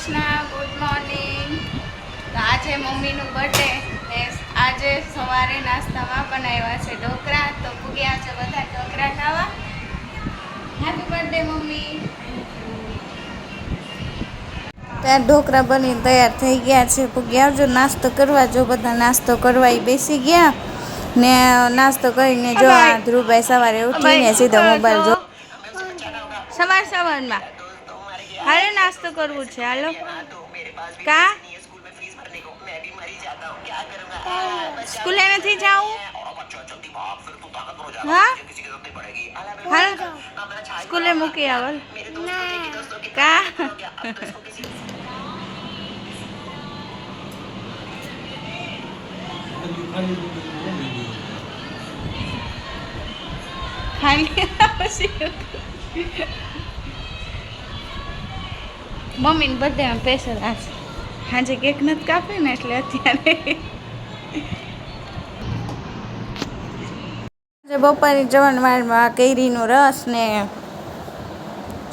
Krishna, good morning. તો આજે મમ્મીનું birthday ને આજે સવારે નાસ્તામાં બનાવ્યા છે ઢોકળા. તો પૂગ્યા છે બધા ઢોકળા ખાવા. Happy birthday mummy. ત્યાં ઢોકળા બનીને તૈયાર થઈ ગયા છે. પૂગ્યા આવજો નાસ્તો કરવા. જો બધા નાસ્તો કરવા બેસી ગયા ને નાસ્તો કરીને જો આ ધ્રુવભાઈ સવારે ઉઠીને સીધો મોબાઈલ જો સવારમાં હાલો નાસ્તો કરવું છે. હાલો કા સ્કૂલે નથી જાવું? હા હાલ સ્કૂલે મૂકી આવલ કા મમ્મીને બર્થડેમાં સ્પેશિયલ આજે કેક નથી કાપે ને એટલે અત્યારે બપોરે જમણવારમાં કેરીનો રસ ને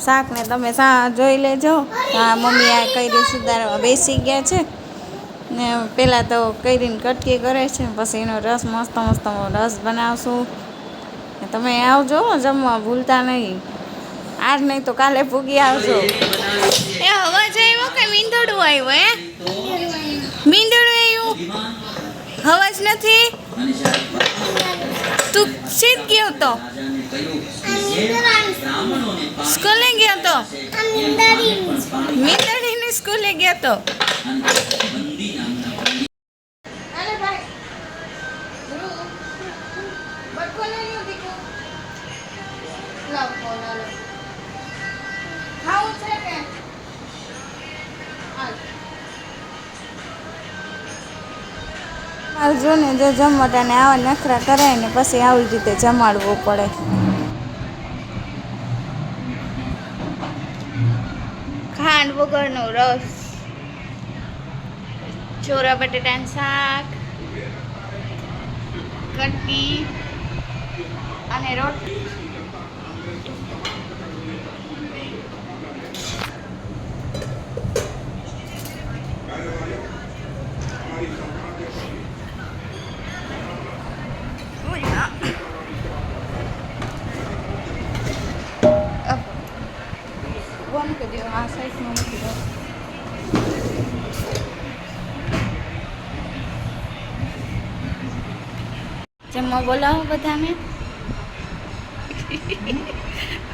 શાક ને તમે જોઈ લેજો. હા મમ્મી આ કેરી સુધારવા બેસી ગયા છે ને પહેલાં તો કેરીની કટકી કરે છે, પછી એનો રસ મસ્ત રસ બનાવશું. તમે આવજો જમવા ભૂલતા નહીં. આજ નહીં તો કાલે પૂગી આવજો. એ અવાજ આવ્યો કે મીંદડું આવ્યો? મીંદડું આવ્યું? અવાજ નથી? તું સીધ ગયો તો સ્કૂલે ગયો તો મીંદડીની સ્કૂલે ગયો તો. આવજો ને જો જમવાટાને આવા નખરા કરાય ને પછી આવી રીતે જમાડવું પડે. ખાંડ વગરનો રસ, ચોરા બટેટાનું શાક, કટકી અને રોટલી. આ સાઈડમાં મૂકી દો. જમવા બોલાવો બધાને.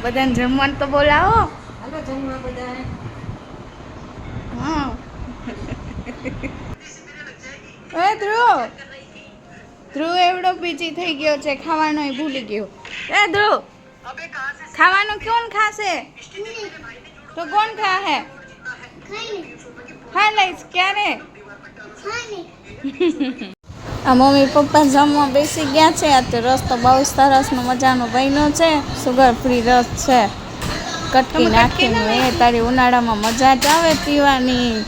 બધાને જમવાનું તો બોલાવો. હાલો જમવા બધાને. હા ધ્રુવ એવડો બીજી થઈ ગયો છે, ખાવાનો ભૂલી ગયો. ધ્રુવ ખાવાનું કોણ ખાશે? તો કોણ ખાહે? ખા લઈશ ક્યારે? આ મમ્મી પપ્પા જમવા બેસી ગયા છે. આ તો રસ તો બહુ સરસનો મજાનો બન્યો છે. સુગર ફ્રી રસ છે, કટકી નાખીને. એ તારી ઉનાળામાં મજા જ આવે પીવાની.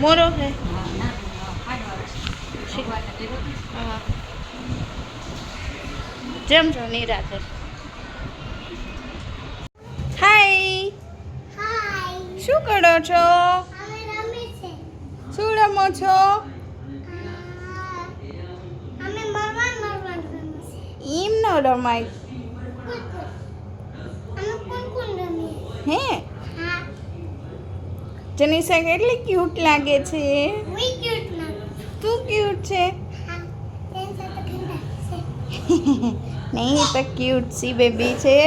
મોરો છે. જેમ છો નિરાતે. હાય શું કરો છો? શું રમો છો? એમ ન રમાય. હે જનીષા કેટલી ક્યુટ લાગે છે. તું ક્યુટ છે. નહીં તો ક્यूट सी बेबी છે.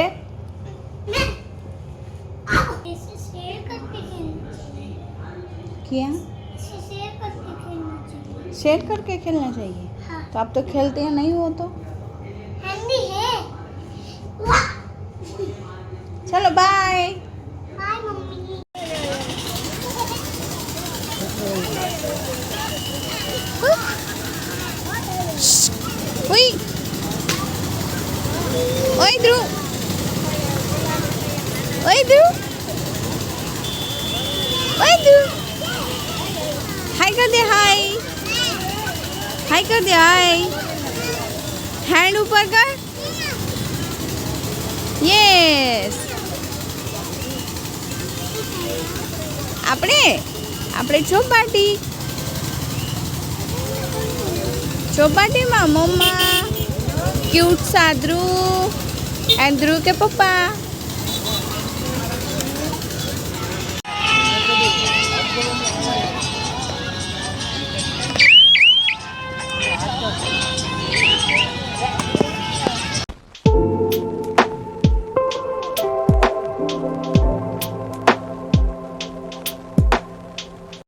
क्या शेयर करके खेलना चाहिए? हाँ। तो आप तो खेलते हैं नहीं हो तो चलो बाय. Bye mummy. ओए ओए ध्रुव, ओए ध्रुव, ओए ध्रुव. हाय कर दे. हाय हाय कर दे. हाय हैंड ऊपर कर. યસ આપણે ચોપાટીમાં મમ્મા ક્યુટ સાદરું એન્દ્રુ કે પપ્પા